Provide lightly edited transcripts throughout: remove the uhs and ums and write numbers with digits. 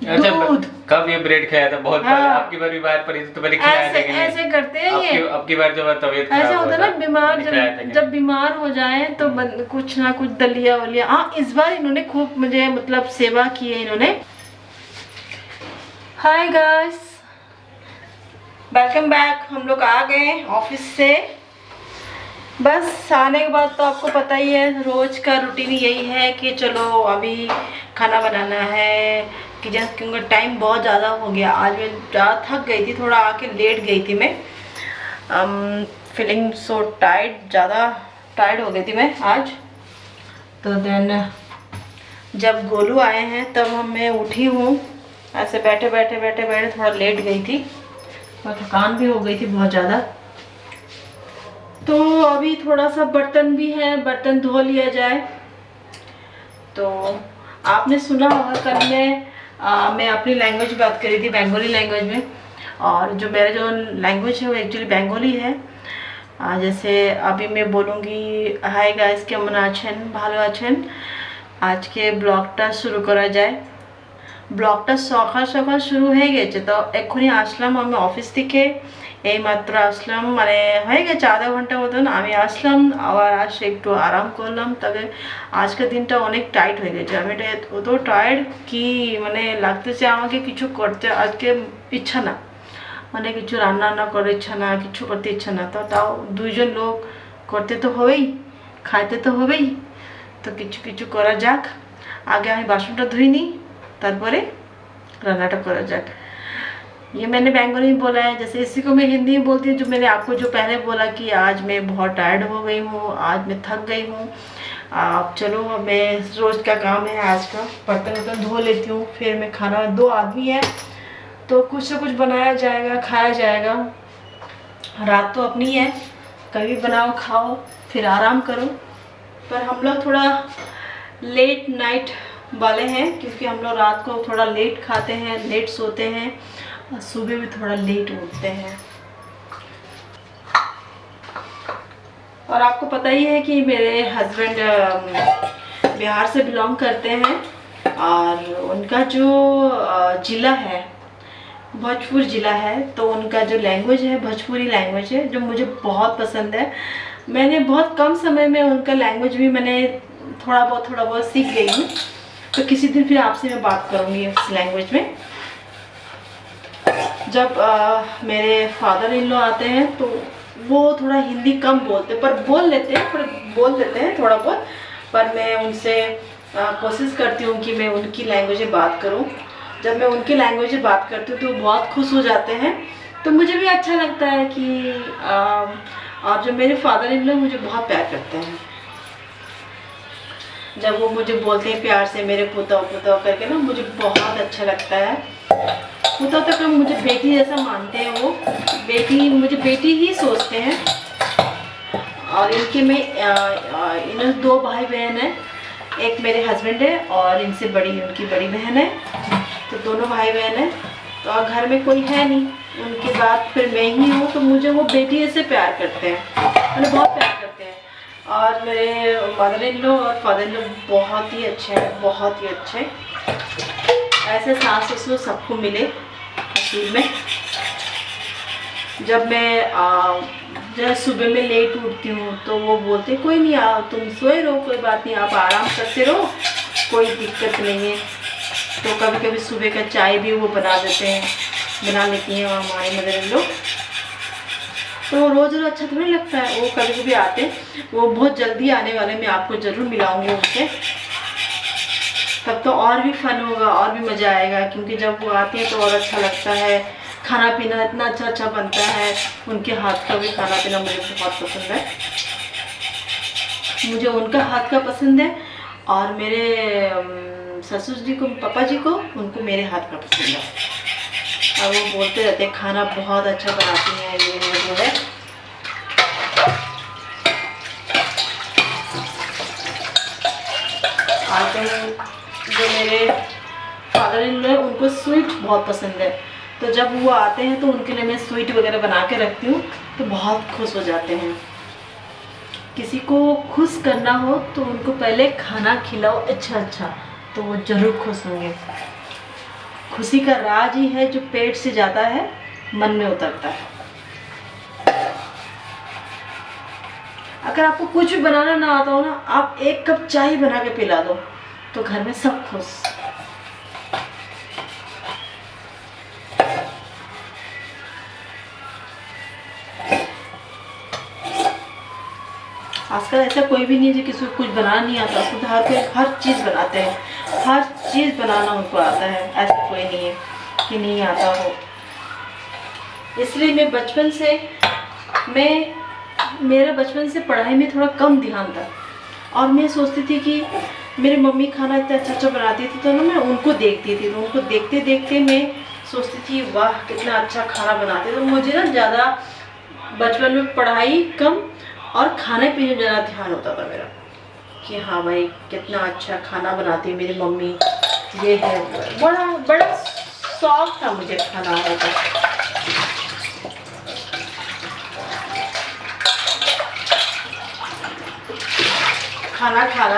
अच्छा, दूध। कब ये ब्रेड खाया था? बहुत पहले। आपकी बार बीमार पड़ी थी तो मैंने खिलाया था कि नहीं? ऐसे करते हैं ये। अब की बार जब तबीयत ऐसा खराब होता हुआ है ना, बीमार मैंने खिलाया था कि जब बीमार हो जाए तो कुछ ना कुछ दलिया वलिया। हाँ, इस बार इन्होंने खूब मुझे मतलब सेवा की है इन्होंने। Hi guys, welcome back. हम लोग आ गए ऑफिस से। बस आने के बाद तो आपको पता ही है, रोज का रूटीन यही है कि चलो अभी खाना बनाना है कि जैसे, क्योंकि टाइम बहुत ज़्यादा हो गया। आज मैं ज़्यादा थक गई थी, थोड़ा आके लेट गई थी मैं। फीलिंग सो टायर्ड, ज़्यादा टायर्ड हो गई थी मैं आज। तो देन जब गोलू आए हैं तब मैं उठी हूँ। ऐसे बैठे बैठे थोड़ा लेट गई थी और थकान भी हो गई थी बहुत ज़्यादा। तो अभी थोड़ा सा बर्तन भी है, बर्तन धो लिया जाए। तो आपने सुना होगा कल मैं अपनी लैंग्वेज बात करी थी, बंगाली लैंग्वेज में। और जो मेरा जो लैंग्वेज है वो एक्चुअली बंगाली है। जैसे अभी मैं बोलूँगी, हाय गाइस केमन आছেন, ভালো আছেন। आज के ব্লগটা শুরু করা যায়। ব্লগটা সকাল সকাল শুরু হয়ে গেছে, তো এক্ষুনি আসলাম আমি অফিস থেকে। এই মাত্র আসলাম, মানে হয়ে গেছে আধা ঘন্টা মতন আমি আসলাম। আবার আসে একটু আরাম করলাম। তবে আজকের দিনটা অনেক টাইট হয়ে গেছে। আমি এটা অত টায়ার্ড কি মানে লাগতেছে আমাকে, কিছু করতে আজকে ইচ্ছা না। মানে কিছু রান্না করার ইচ্ছা না, কিছু করতে ইচ্ছা না। তো তাও দুইজন লোক, করতে তো হবেই, খাইতে তো হবেই। তো কিছু কিছু করা যাক। আগে আমি বাসনটা ধুই নিই, তারপরে रान्नाटा करा जाए। ये मैंने बंगाली में बोला है, जैसे इसी को मैं हिंदी में बोलती हूँ। जो मैंने आपको जो पहले बोला कि आज मैं बहुत टायर्ड हो गई हूँ, आज मैं थक गई हूँ। आप चलो, मैं रोज़ का काम है आज का, बर्तन वर्तन धो लेती हूँ। फिर मैं खाना, 2 आदमी है तो कुछ ना कुछ बनाया जाएगा, खाया जाएगा। रात तो अपनी है, कभी बनाओ खाओ फिर आराम करो। पर हम लोग थोड़ा लेट नाइट वाले हैं, क्योंकि हम लोग रात को थोड़ा लेट खाते हैं, लेट सोते हैं और सुबह भी थोड़ा लेट उठते हैं। और आपको पता ही है कि मेरे हस्बैंड बिहार से बिलोंग करते हैं। और उनका जो ज़िला है भोजपुर ज़िला है, तो उनका जो लैंग्वेज है भोजपुरी लैंग्वेज है, जो मुझे बहुत पसंद है। मैंने बहुत कम समय में उनका लैंग्वेज भी मैंने थोड़ा बहुत सीख गई हूँ। तो किसी दिन फिर आपसे मैं बात करूँगी इस लैंग्वेज में। जब मेरे फादर इन लॉ आते हैं तो वो थोड़ा हिंदी कम बोलते, पर बोल लेते हैं थोड़ा बहुत। पर मैं उनसे कोशिश करती हूँ कि मैं उनकी लैंग्वेज में बात करूँ। जब मैं उनकी लैंग्वेज में बात करती हूँ तो वो बहुत खुश हो जाते हैं। तो मुझे भी अच्छा लगता है कि और जो मेरे फादर इन लॉ मुझे बहुत प्यार करते हैं। जब वो मुझे बोलते हैं प्यार से मेरे पुतौ करके ना, मुझे बहुत अच्छा लगता है। पुतौ तक मुझे बेटी जैसा मानते हैं वो, मुझे बेटी ही सोचते हैं। और इनके में इन 2 भाई बहन हैं, एक मेरे हस्बैंड है और इनसे बड़ी उनकी बड़ी बहन है। तो दोनों भाई बहन हैं। तो और घर में कोई है नहीं, उनके बाद फिर मैं ही हूँ। तो मुझे वो बेटी जैसे प्यार करते हैं, मुझे बहुत प्यार करते हैं। और मेरे मदर इन लॉ और फादर इन लॉ बहुत ही अच्छे हैं, बहुत ही अच्छे। ऐसे सास ससुर सबको मिले नसीब में। जब मैं सुबह में लेट उठती हूँ तो वो बोलते कोई नहीं, तुम सोए रहो, कोई बात नहीं, आप आराम करते रहो, कोई दिक्कत नहीं है। तो कभी कभी सुबह का चाय भी वो बना लेती हैं हमारी मदर इन लॉ। तो रोज़ अच्छा तो नहीं लगता है, वो कभी कभी आते हैं। वो बहुत जल्दी आने वाले, मैं आपको ज़रूर मिलाऊंगी उनसे। तब तो और भी फन होगा, और भी मज़ा आएगा, क्योंकि जब वो आते हैं तो और अच्छा लगता है। खाना पीना इतना अच्छा बनता है, उनके हाथ का भी खाना पीना मुझे बहुत पसंद है। मुझे उनका हाथ का पसंद है और मेरे ससुर जी को, पापा जी को, उनको मेरे हाथ का पसंद है। और वो बोलते रहते हैं खाना बहुत अच्छा बनाती हैं, ये है वो है। आजकल जो मेरे फादर इन लॉ है उनको स्वीट बहुत पसंद है। तो जब वो आते हैं तो उनके लिए मैं स्वीट वगैरह बना के रखती हूँ, तो बहुत खुश हो जाते हैं। किसी को खुश करना हो तो उनको पहले खाना खिलाओ अच्छा, तो वो ज़रूर खुश होंगे। खुशी का राज ही है जो पेट से जाता है मन में उतरता है। अगर आपको कुछ भी बनाना ना आता हो ना, आप 1 कप चाय बना के पिला दो तो घर में सब खुश। आजकल ऐसा कोई भी नहीं है जो किसी को कुछ बनाना नहीं आता। उसको हर चीज़ बनाते हैं, हर चीज़ बनाना उनको आता है। ऐसा कोई नहीं है कि नहीं आता हो। इसलिए मेरा बचपन से पढ़ाई में थोड़ा कम ध्यान था और मैं सोचती थी कि मेरी मम्मी खाना इतना अच्छा अच्छा बनाती थी तो ना मैं उनको देखती थी, तो उनको देखते देखते मैं सोचती थी वाह कितना अच्छा खाना बनाते। तो मुझे ना ज़्यादा बचपन में पढ़ाई कम और खाने पीने में ज़्यादा ध्यान होता था मेरा कि हाँ भाई कितना अच्छा खाना बनाती है मेरी मम्मी, ये है। बड़ा बड़ा शौक था मुझे खाना बनाने का।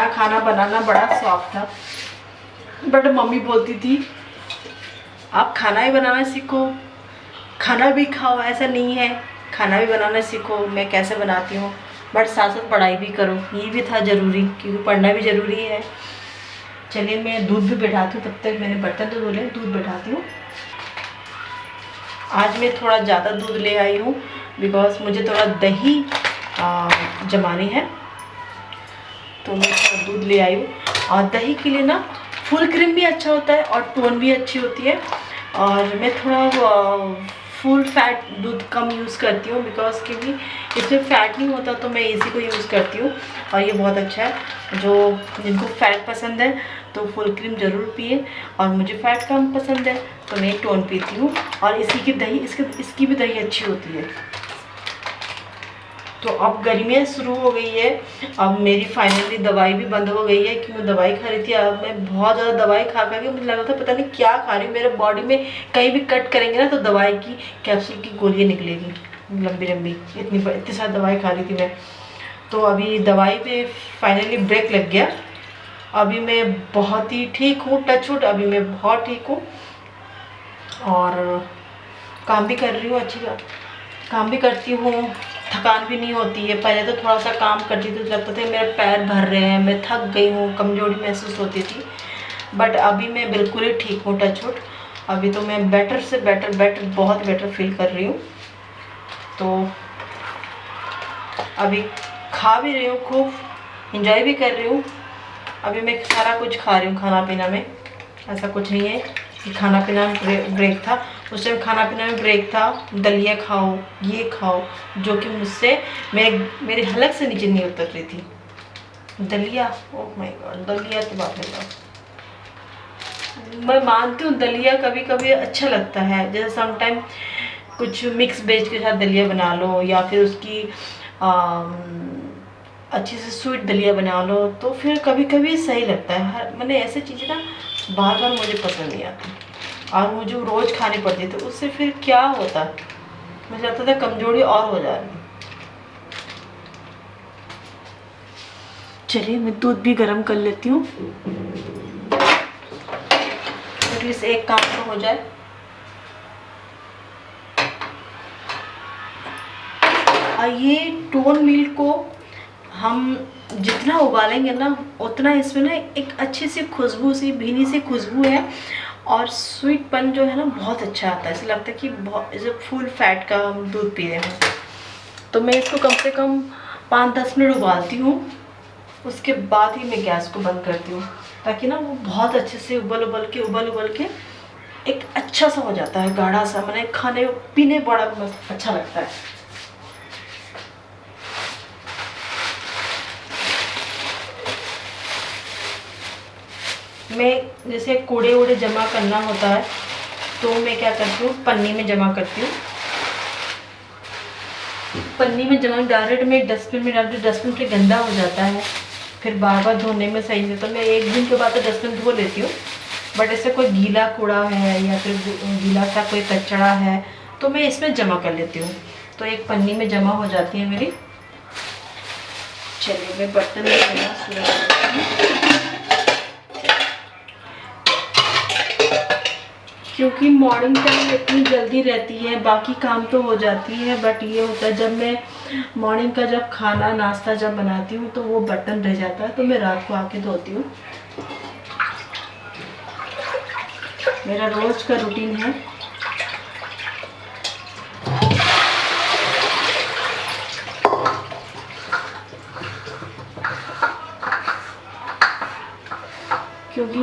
खाना बनाना बड़ा शौक था। बट मम्मी बोलती थी आप खाना ही बनाना सीखो, खाना भी खाओ, ऐसा नहीं है, खाना भी बनाना सीखो। मैं कैसे बनाती हूँ, बट साथ साथ पढ़ाई भी करो, ये भी था ज़रूरी क्योंकि पढ़ना भी ज़रूरी है। चलिए मैं दूध भी बैठाती हूँ, तब तक मैंने बर्तन तो धुले, दूध बैठाती हूँ। आज मैं थोड़ा ज़्यादा दूध ले आई हूँ बिकॉज मुझे थोड़ा दही जमानी है, तो मैं थोड़ा दूध ले आई हूँ। और दही के लिए ना फुल क्रीम भी अच्छा होता है और टोन भी अच्छी होती है। और मैं थोड़ा फुल फैट दूध कम यूज़ करती हूँ बिकॉज क्योंकि इसमें फ़ैट नहीं होता, तो मैं इसी को यूज़ करती हूँ और ये बहुत अच्छा है। जो जिनको फ़ैट पसंद है तो फुल क्रीम ज़रूर पिए, और मुझे फ़ैट कम पसंद है तो मैं टोन पीती हूँ। और इसकी भी दही अच्छी होती है। तो अब गर्मियाँ शुरू हो गई है, अब मेरी फाइनली दवाई भी बंद हो गई है कि मैं दवाई खा रही थी। अब मैं बहुत ज़्यादा दवाई खा के मुझे लगा था पता नहीं क्या खा रही हूँ। मेरे बॉडी में कहीं भी कट करेंगे ना तो दवाई की कैप्सूल की गोलियाँ निकलेगी लंबी लंबी, इतनी सारी दवाई खा रही थी मैं। तो अभी दवाई पे फाइनली ब्रेक लग गया। अभी मैं बहुत ही ठीक हूँ, टच वुड, अभी मैं बहुत ठीक हूँ और काम भी कर रही हूँ, अच्छी बात काम भी करती हूँ, थकान भी नहीं होती है। पहले तो थोड़ा सा काम करती थी तो लगता था मेरे पैर भर रहे हैं, मैं थक गई हूँ, कमजोरी महसूस होती थी। बट अभी मैं बिल्कुल ही ठीक हूँ, टच वुड। अभी तो मैं बेटर से बेटर बहुत बेटर फील कर रही हूँ। तो अभी खा भी रही हूँ, खूब इंजॉय भी कर रही हूँ। अभी मैं सारा कुछ खा रही हूँ खाना पीना में, ऐसा कुछ नहीं है कि खाना पीना में ब्रेक था। उस टाइम खाना पीना में ब्रेक था, दलिया खाओ, ये खाओ, जो कि मुझसे मेरे हलक से नीचे नहीं उतर रही थी। दलिया, ओह माय गॉड, दलिया की बात है। मैं मानती हूँ दलिया कभी कभी अच्छा लगता है, जैसे समटाइम कुछ मिक्स वेज के साथ दलिया बना लो या फिर उसकी अच्छे से स्वीट दलिया बना लो तो फिर कभी कभी सही लगता है। मैंने ऐसी चीज़ें ना बार बार मुझे पसंद नहीं आती और मुझे रोज़ खानी पड़ती, तो उससे फिर क्या होता, मुझे लगता था कमजोरी और हो जा रही। चलिए मैं दूध भी गर्म कर लेती हूँ, एटलीस्ट एक काम तो हो जाए। और ये टोन मिल्क को हम जितना उबालेंगे ना उतना इसमें ना एक अच्छी सी खुशबू सी भीनी सी खुशबू है और स्वीटपन जो है ना बहुत अच्छा आता है। ऐसा लगता है कि बहुत जैसे फुल फैट का हम दूध पी रहे हैं। तो मैं इसको कम से कम 5-10 मिनट उबालती हूँ, उसके बाद ही मैं गैस को बंद करती हूँ ताकि ना वो बहुत अच्छे से उबल के एक अच्छा सा हो जाता है, गाढ़ा सा, मैंने खाने पीने बड़ा अच्छा लगता है। मैं जैसे कूड़े वूड़े जमा करना होता है तो मैं क्या करती हूँ, पन्नी में जमा करती हूँ। पन्नी में जमा डायरेक्ट में डस्टबिन में डालती हूँ, डस्टबिन फिर गंदा हो जाता है, फिर बार बार धोने में सही नहीं। तो मैं एक दिन के बाद तो डस्टबिन धो लेती हूँ। बट ऐसे कोई गीला कूड़ा है या फिर गीला सा कोई कचरा है तो मैं इसमें जमा कर लेती हूँ, तो एक पन्नी में जमा हो जाती है मेरी। चलिए मैं बर्तन में धोना शुरू करती हूँ। क्योंकि मॉर्निंग टाइम इतनी जल्दी रहती है, बाकी काम तो हो जाती है, बट ये होता है जब मैं मॉर्निंग का जब खाना नाश्ता जब बनाती हूँ तो वो बर्तन रह जाता है, तो मैं रात को आके धोती हूँ। मेरा रोज का रूटीन है। क्योंकि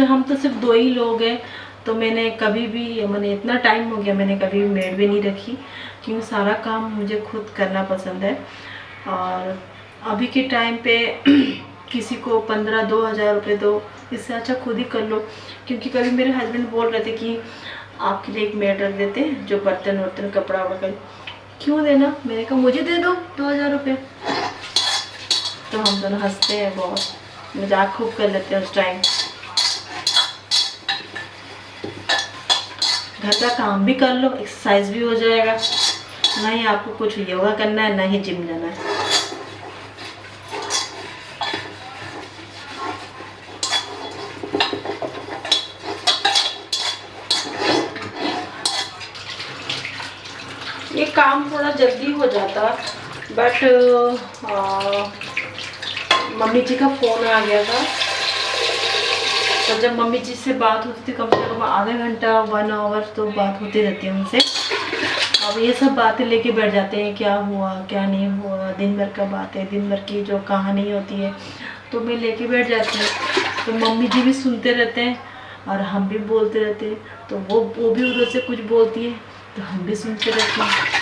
हम तो सिर्फ 2 ही लोग हैं, तो मैंने कभी भी मैंने इतना टाइम हो गया मैंने कभी भी मेड भी नहीं रखी, क्योंकि सारा काम मुझे खुद करना पसंद है। और अभी के टाइम पे किसी को 15-2000 रुपये दो, इससे अच्छा खुद ही कर लो। क्योंकि कभी मेरे हस्बैंड बोल रहे थे कि आपके लिए एक मेड रख देते हैं जो बर्तन वर्तन कपड़ा वगैरह, क्यों देना, मैंने कहा मुझे दे दो 2000 रुपये। तो हम दोनों हंसते हैं, बहुत मजाक खूब कर लेते हैं उस टाइम। घर का काम भी कर लो, एक्सरसाइज भी हो जाएगा, ना ही आपको कुछ योगा करना है ना ही जिम जाना है। ये काम थोड़ा जल्दी हो जाता, बट मम्मी जी का फ़ोन आ गया था, तो जब मम्मी जी से बात होती थी कम से कम आधा घंटा 1 आवर तो बात होती रहती है उनसे। अब ये सब बातें लेके बैठ जाते हैं, क्या हुआ क्या नहीं हुआ, दिन भर का बात है, दिन भर की जो कहानी होती है, तो मैं लेके बैठ जाती हूँ। तो मम्मी जी भी सुनते रहते हैं और हम भी बोलते रहते हैं, तो वो भी उधर से कुछ बोलती है तो हम भी सुनते रहते हैं।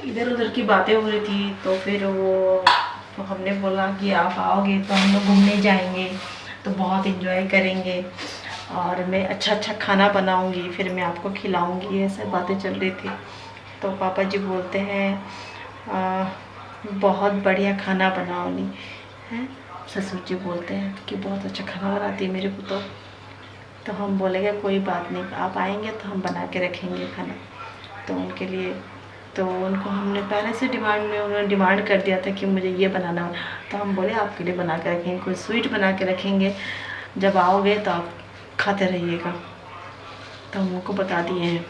इधर उधर की बातें हो रही थी, तो फिर तो हमने बोला कि आप आओगे तो हम लोग घूमने जाएंगे, तो बहुत इन्जॉय करेंगे और मैं अच्छा अच्छा खाना बनाऊंगी, फिर मैं आपको खिलाऊंगी, ऐसे बातें चल रही थी। तो पापा जी बोलते हैं बहुत बढ़िया खाना बनाओगी हैं। ससुर जी बोलते हैं कि बहुत अच्छा खाना बनाती है मेरे को। तो हम बोलेंगे कोई बात नहीं, आप आएंगे तो हम बना के रखेंगे खाना। तो उनके लिए, तो उनको हमने पहले से उन्होंने डिमांड कर दिया था कि मुझे ये बनाना हो, तो हम बोले आपके लिए बना के रखेंगे, कोई स्वीट बना के रखेंगे, जब आओगे तो आप खाते रहिएगा। तो हम उनको बता दिए हैं।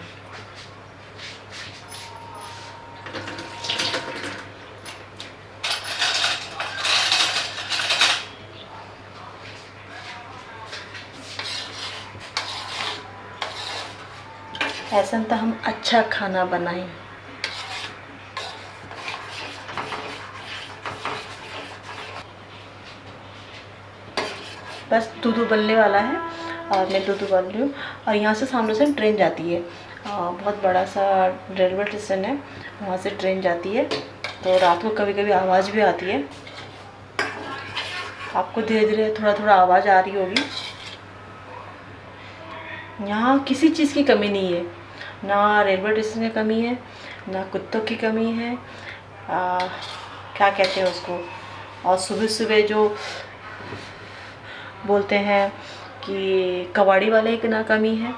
ऐसा तो हम अच्छा खाना बनाएं। बस दूध उबलने वाला है और मैं दूध उबाल रही हूँ। और यहाँ से सामने से ट्रेन जाती है, बहुत बड़ा सा रेलवे स्टेशन है, वहाँ से ट्रेन जाती है। तो रात को कभी कभी आवाज़ भी आती है, आपको धीरे धीरे थोड़ा थोड़ा आवाज़ आ रही होगी। यहाँ किसी चीज़ की कमी नहीं है, ना रेलवे स्टेशन की कमी है, ना कुत्तों की कमी है, क्या कहते हैं उसको, और सुबह सुबह जो बोलते हैं कि कबाड़ी वाले की ना कमी है,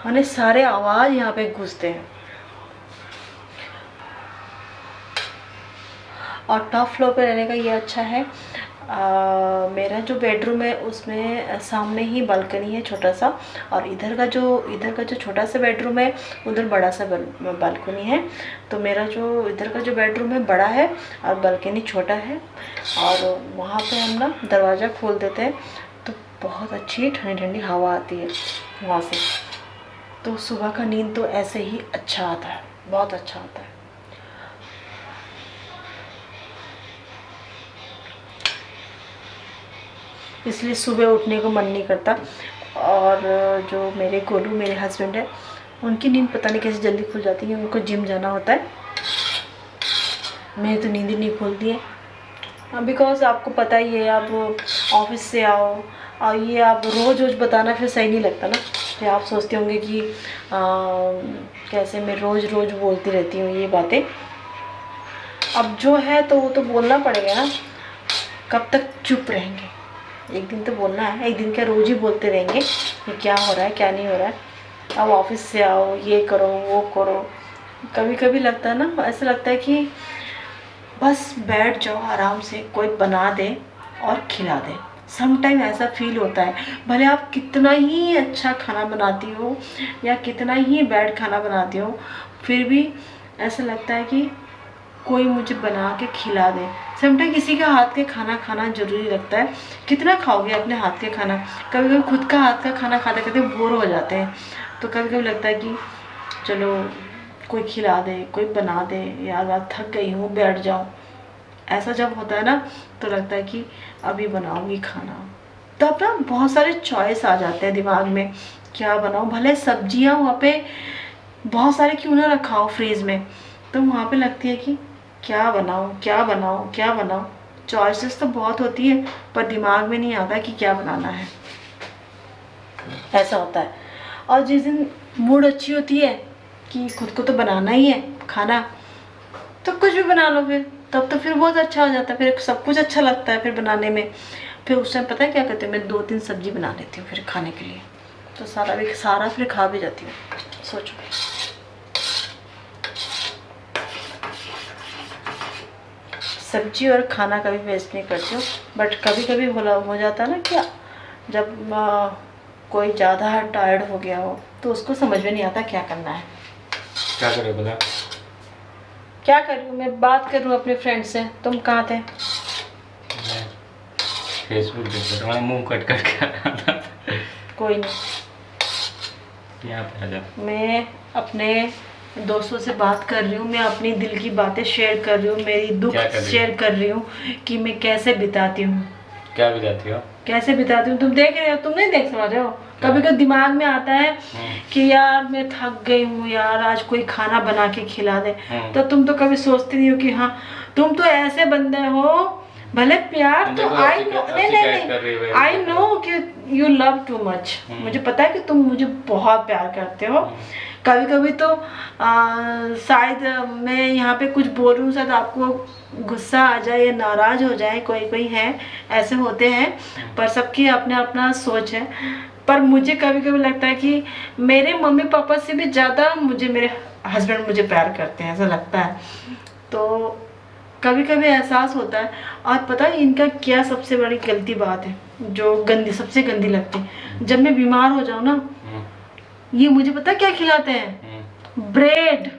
माने सारे आवाज़ यहाँ पे घुसते हैं। और टॉप फ्लोर पे रहने का ये अच्छा है, मेरा जो बेडरूम है उसमें सामने ही बालकनी है छोटा सा, और इधर का जो छोटा सा बेडरूम है उधर बड़ा सा बालकनी है। तो मेरा जो इधर का जो बेडरूम है बड़ा है और बालकनी छोटा है, और वहाँ पे हम ना दरवाज़ा खोल देते हैं तो बहुत अच्छी ठंडी ठंडी हवा आती है वहाँ से। तो सुबह का नींद तो ऐसे ही अच्छा आता है, बहुत अच्छा आता है। इसलिए सुबह उठने को मन नहीं करता। और जो मेरे गोलू मेरे हस्बैंड है, उनकी नींद पता नहीं कैसे जल्दी खुल जाती है, उनको जिम जाना होता है, मेरी तो नींद ही नहीं खुलती है। बिकॉज़ आपको पता ही है, आप ऑफिस से आओ और ये आप रोज़ रोज़ बताना फिर सही नहीं लगता ना। फिर आप सोचते होंगे कि कैसे मैं रोज़ रोज़ बोलती रहती हूँ ये बातें। अब जो है तो वो तो बोलना पड़ेगा ना, कब तक चुप रहेंगे। एक दिन तो बोलना है, एक दिन क्या रोज ही बोलते रहेंगे कि क्या हो रहा है क्या नहीं हो रहा है। अब ऑफिस से आओ, ये करो वो करो। कभी कभी लगता है ना, ऐसा लगता है कि बस बैठ जाओ आराम से, कोई बना दे और खिला दे। सम टाइम ऐसा फील होता है, भले आप कितना ही अच्छा खाना बनाती हो या कितना ही बैड खाना बनाती हो, फिर भी ऐसा लगता है कि कोई मुझे बना के खिला दे। समटाइम किसी का हाथ के खाना खाना ज़रूरी लगता है। कितना खाओगे अपने हाथ के खाना, कभी कभी खुद का हाथ का खाना खाते खाते बोर हो जाते हैं। तो कभी कभी लगता है कि चलो कोई खिला दे, कोई बना दे, यार आज थक गई हूँ बैठ जाऊँ। ऐसा जब होता है ना तो लगता है कि अभी बनाऊँगी खाना। तब ना बहुत सारे चॉइस आ जाते हैं दिमाग में, क्या बनाऊँ। भले सब्जियाँ वहाँ पे बहुत सारे क्यों ना रखा हो फ्रीज में, तो वहाँ पे लगती है कि क्या बनाऊँ क्या बनाऊँ क्या बनाऊँ। चॉइसेस तो बहुत होती है पर दिमाग में नहीं आता कि क्या बनाना है, ऐसा होता है। और जिस दिन मूड अच्छी होती है कि खुद को तो बनाना ही है खाना, तो कुछ भी बना लो फिर, तब तो फिर बहुत अच्छा हो जाता है, फिर सब कुछ अच्छा लगता है फिर बनाने में। फिर उस टाइम पता है क्या करती हूँ, मैं 2-3 सब्जी बना लेती हूँ फिर खाने के लिए, तो सारा फिर खा भी जाती हूँ। सोचो, सब्जी और खाना कभी वेस्ट नहीं करती हूँ। बट कभी कभी हो जाता है ना कि जब कोई ज़्यादा टायर्ड हो गया हो तो उसको समझ में नहीं आता क्या करना है। क्या करे बोला? क्या करूँ, मैं बात करूँ अपने फ्रेंड से। तुम कहाँ थे? फेसबुक देख रहा था, मुंह कट करके। कोई नहीं, यहाँ पे आ जा। मैं अपने दोस्तों से बात कर रही हूँ, मैं अपनी दिल की बातें शेयर कर रही हूँ, मेरी दुख शेयर कर रही हूँ कि मैं कैसे बिताती हूँ। क्या बिताती हो? कैसे बिताती हूँ, तुम देख रहे हो, तुम नहीं देख समझ रहे हो। कभी कभी दिमाग में आता है कि यार मैं थक गई हूँ यार, आज कोई खाना बना के खिला दे। तो तुम तो कभी सोचती नहीं हो कि हाँ तुम तो ऐसे बंदे हो, भले प्यार तो आई नो, नहीं आई नो कि यू लव टू मच। मुझे पता है कि तुम मुझे बहुत प्यार करते हो। कभी कभी तो शायद मैं यहाँ पे कुछ बोल रही हूँ, शायद आपको गुस्सा आ जाए या नाराज हो जाए, कोई है ऐसे होते हैं, पर सबकी अपना अपना सोच है। पर मुझे कभी कभी लगता है कि मेरे मम्मी पापा से भी ज़्यादा मुझे मेरे हस्बैंड मुझे प्यार करते हैं, ऐसा लगता है। तो कभी कभी एहसास होता है। और पता है इनका क्या सबसे बड़ी गलती बात है, जो गंदी सबसे गंदी लगती है, जब मैं बीमार हो जाऊँ ना, ये मुझे पता क्या खिलाते हैं, ब्रेड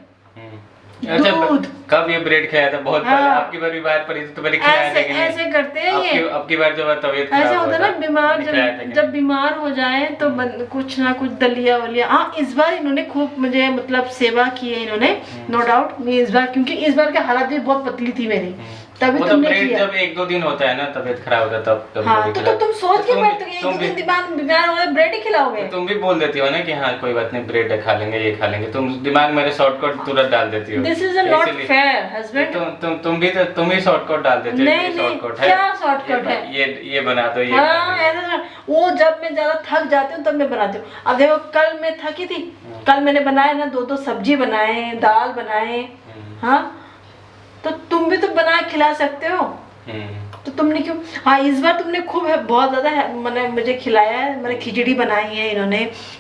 दूध। कब ये ब्रेड खाया था? बहुत पहले। आपकी बार बीमार पड़ी तो मैंने खिलाया था कि नहीं? ऐसे करते हैं ये। आपकी बार जब तबीयत खराब ऐसा होता है ना, बीमार जब बीमार हो जाए तो कुछ ना कुछ दलिया वलिया। हाँ इस बार इन्होंने खूब मुझे मतलब सेवा की है इन्होंने, नो डाउट। इस बार क्योंकि इस बार के हालात भी बहुत पतली थी मेरी, तभी तुमने किया। जब 1-2 दिन होता है ना तबीयत खराब होता है तब हाँ, तो तुम सोच के बैठते हो कि बीमार हो ब्रेड ही खिलाओगे। तुम भी बोल देती हो ना कि हाँ कोई बात नहीं, ब्रेड खा लेंगे, ये खा लेंगे। तुम दिमाग मेरे शॉर्टकट तुरंत डाल देती हो। This is not fair husband. तुम ही शॉर्टकट डाल देती हो। नहीं शॉर्टकट है, क्या शॉर्टकट है? ये बना दो, ये। हाँ ऐसा वो जब मैं ज्यादा थक जाती हूँ तब मैं बनाती हूँ। अब देखो कल मैं थकी थी, कल मैंने बनाए ना 2 सब्जी बनाए, दाल बनाए। हाँ तो तुम भी तो बना खिला सकते हो, तो तुमने क्यों? हाँ इस बार तुमने खूब बहुत ज्यादा मैंने मुझे खिलाया है। मैंने खिचड़ी बनाई है, इन्होंने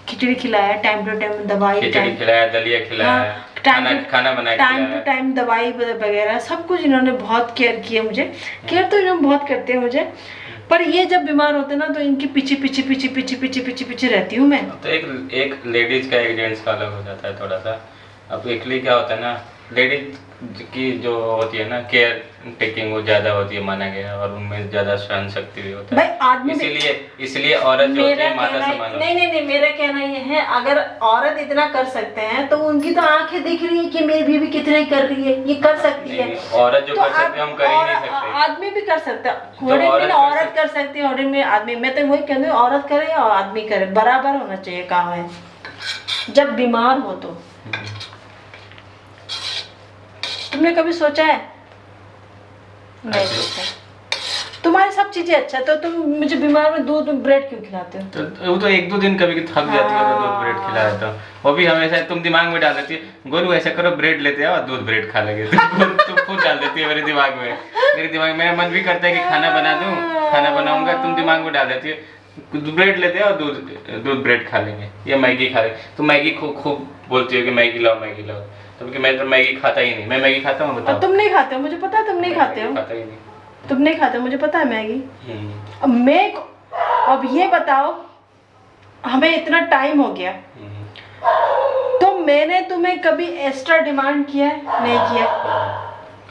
खिचड़ी खिलाया, टाइम टू टाइम दवाई, खिचड़ी खिलाया, दलिया खिलाया, खाना बनाया, टाइम टू टाइम दवाई वगैरह सब कुछ इन्होंने बहुत केयर किया मुझे। केयर तो इन्होंने बहुत करते हैं मुझे, पर ये जब बीमार होते ना तो इनकी पीछे रहती हूँ मैं। तो एक लेडीज का एक जेंट्स का अलग हो जाता है थोड़ा सा। अब एक्चुअली क्या होता है ना, लेडीज की जो होती है ना केयर टेकिंग वो ज्यादा होती है माना गया, और उनमें ज्यादा सहन शक्ति भी होता है भाई आदमी। इसलिए औरत जो होती है माता समान होती है। नहीं मेरा कहना ये है, अगर औरत इतना कर सकते हैं तो उनकी तो आंखें दिख रही है कि मेरी बीवी कितने कर रही है, ये कर सकती है। औरत जो कर सकती है हम कर ही नहीं सकते। आदमी भी कर सकता है, औरत कर सकती है, और में आदमी। मैं तो वही कहती हूँ औरत करे और आदमी करे, बराबर होना चाहिए काम है। जब बीमार हो तो तुमने कभी सोचा है? नहीं सोचा। तुम्हारी सब चीजें अच्छा, तो तुम मुझे बीमार में दूध ब्रेड क्यों खिलाते हो? तो वो तो 1-2 दिन कभी थक जाती है तो दूध ब्रेड खिला देता हूँ। वो भी हमेशा तुम दिमाग में डाल देती है, गोलू ऐसा करो ब्रेड लेते आओ, दूध ब्रेड खा लेंगे। तुम खुद डाल देती है मेरे दिमाग में। मेरा मन भी करता है कि खाना बना दूं, खाना बनाऊंगा, तुम दिमाग में डाल देती है ब्रेड लेते हैं और दूध ब्रेड खा लेंगे या मैगी खा लेंगे। तो मैगी खूब बोलती हो कि मैगी लाओ मैगी लाओ, तब मैं तो मैगी खाता ही नहीं। मैं मैगी खाता हूँ, बताओ। तुम नहीं खाते हो, मुझे पता है तुम नहीं खाते हो। खाता ही नहीं। तुम नहीं खाते हो, मुझे पता है मैगी। अब ये बताओ, हमें इतना टाइम हो गया तो मैंने तुम्हें कभी एक्स्ट्रा डिमांड किया है? नहीं किया।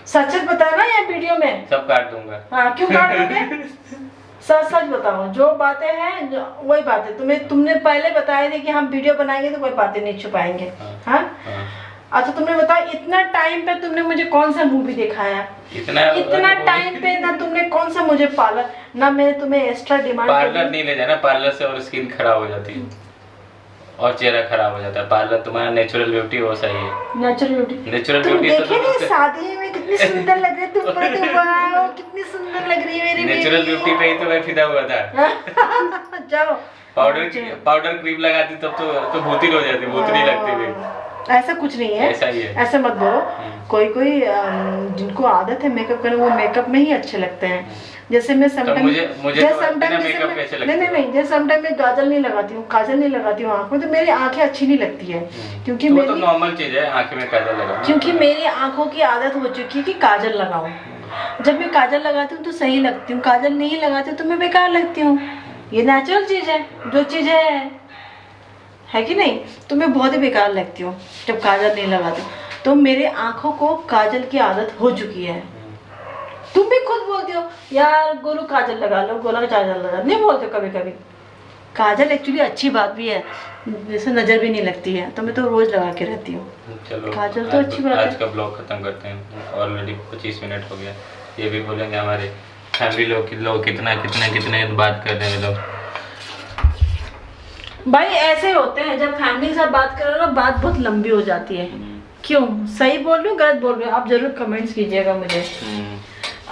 सच सच बताना या वीडियो में सब काट दूंगा। हाँ, क्यों काट दोगे? सच सच बताओ, जो बातें हैं वही बातें तुमने पहले बताया थी कि हम वीडियो बनाएंगे तो कोई बातें नहीं छुपाएंगे। हाँ? अच्छा तुमने बताया, इतना टाइम पे तुमने मुझे कौन सा मूवी दिखाया? इतना टाइम पे ना तुमने कौन सा मुझे पार्लर, ना मैंने तुम्हें एक्स्ट्रा डिमांड। पार्लर नहीं ले जाना, पार्लर से और स्किन खराब हो जाती है और चेहरा खराब हो जाता है। पार्लर तुम्हारा नेचुरल ब्यूटी वो सही है। नेचुरल ब्यूटी देखे नहीं शादी में कितनी सुंदर लग रही तुम, वाओ कितनी सुंदर लग रही है मेरी बेटी। नेचुरल ब्यूटी पे ही तो मैं फिदा हुआ था। जाओ पाउडर क्रीम लगाती तब तो भूतिल हो जाती, भूतनी लगती थी। ऐसा कुछ नहीं है, ऐसा ही है। ऐसा मत बोलो। कोई जिनको आदत है मेकअप करने, वो मेकअप में ही अच्छे लगते हैं। जैसे मैं समटाइम नहीं जैसे समटाइम मैं काजल नहीं लगाती हूँ आँख में, तो मेरी आंखें अच्छी नहीं लगती है, क्योंकि मेरी तो नॉर्मल चीज है आंखें में काजल लगाना, क्योंकि मेरी आंखों की आदत हो चुकी है कि काजल लगाऊं। जब मैं काजल लगाती हूँ तो सही लगती हूँ, काजल नहीं लगाती हूँ तो मैं बेकार लगती हूँ। ये नेचुरल चीज है, जो चीज है कि नहीं। तो मैं बहुत ही बेकार लगती हूँ जब काजल नहीं लगाती। तो मेरे आंखों को काजल की आदत हो चुकी है। तुम भी खुद बोलती हो यार गोलू काजल लगा लो, गोला काजल लगा, नहीं बोलते कभी कभी। काजल एक्चुअली अच्छी बात भी है, जैसे नजर भी नहीं लगती है, तो मैं तो रोज लगा के रहती हूँ। चलो काजल तो अच्छी बात है। आज का ब्लॉग खत्म करते हैं, ऑलरेडी 25 मिनट हो गया। ये भी बोलेंगे हमारे फैमिली लोग कितना बात कर रहे हैं लोग। भाई ऐसे होते हैं, जब फैमिली के साथ बात करो ना, बात बहुत लंबी हो जाती है। क्यों, सही बोल रही हूँ गलत बोल रही हूँ, आप जरूर कमेंट्स कीजिएगा मुझे।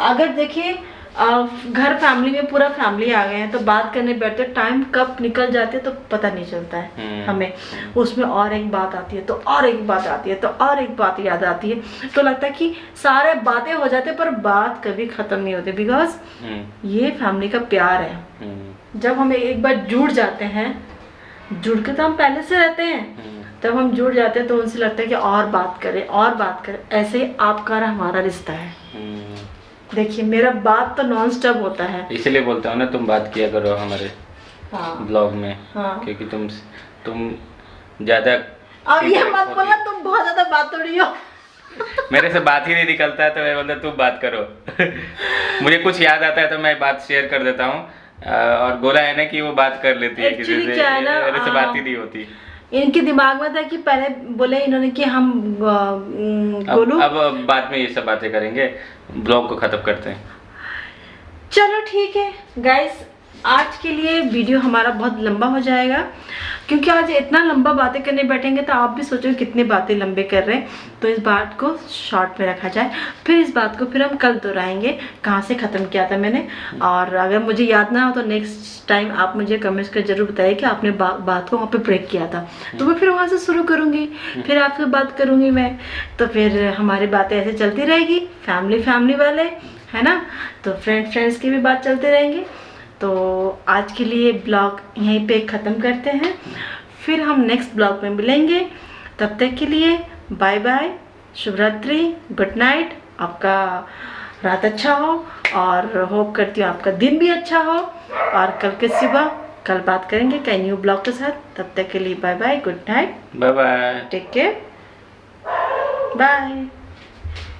अगर देखिए घर फैमिली में पूरा फैमिली आ गए हैं तो बात करने बैठते, टाइम कब निकल जाते तो पता नहीं चलता है हमें। उसमें और एक बात आती है तो और एक बात आती है तो और एक बात याद आती है, तो लगता है कि सारे बातें हो जाते पर बात कभी खत्म नहीं होती। बिकॉज ये फैमिली का प्यार है। जब हम एक बार जुड़ जाते हैं, जुड़ के तो हम पहले से रहते हैं, तब हम जुड़ जाते हैं तो उनसे लगता है कि और बात करें। ऐसे ही आपका और हमारा रिश्ता है। देखिए मेरा बात तो नॉन स्टॉप होता है, इसलिए बोलता हूँ ना तुम बात किया करो हमारे ब्लॉग में। क्योंकि तुम ज्यादा। अब ये मत बोलना तुम बहुत ज्यादा बात रही हो। मेरे से बात ही नहीं निकलता है तो मैं बोलता तुम बात करो। मुझे कुछ याद आता है तो मैं बात शेयर कर देता हूँ, और गोला है ना कि वो बात कर लेती है किसी से, मेरे से बात ही नहीं होती। इनके दिमाग में था कि पहले बोले इन्होंने कि हम गोलू, अब बाद में ये सब बातें करेंगे, ब्लॉग को खत्म करते हैं। चलो ठीक है गाइस, आज के लिए वीडियो हमारा बहुत लंबा हो जाएगा, क्योंकि आज इतना लंबा बातें करने बैठेंगे तो आप भी सोचोगे कितनी बातें लंबे कर रहे हैं। तो इस बात को शॉर्ट में रखा जाए, फिर इस बात को फिर हम कल दोहराएंगे कहाँ से ख़त्म किया था मैंने। और अगर मुझे याद ना हो तो नेक्स्ट टाइम आप मुझे कमेंट्स कर जरूर बताइए कि आपने बात को वहाँ पे ब्रेक किया था, तो मैं फिर वहाँ से शुरू करूँगी, फिर आपसे बात करूँगी मैं। तो फिर हमारी बातें ऐसे चलती रहेगी, फैमिली वाले है ना, तो फ्रेंड्स की भी बात चलती रहेंगी। तो आज के लिए ब्लॉग यहीं पे ख़त्म करते हैं, फिर हम नेक्स्ट ब्लॉग में मिलेंगे। तब तक के लिए बाय बाय, शुभ रात्रि, गुड नाइट, आपका रात अच्छा हो, और होप करती हूँ आपका दिन भी अच्छा हो। और कल बात करेंगे कई न्यू ब्लॉग के साथ। तब तक के लिए bye bye, good night, bye bye, take care, bye.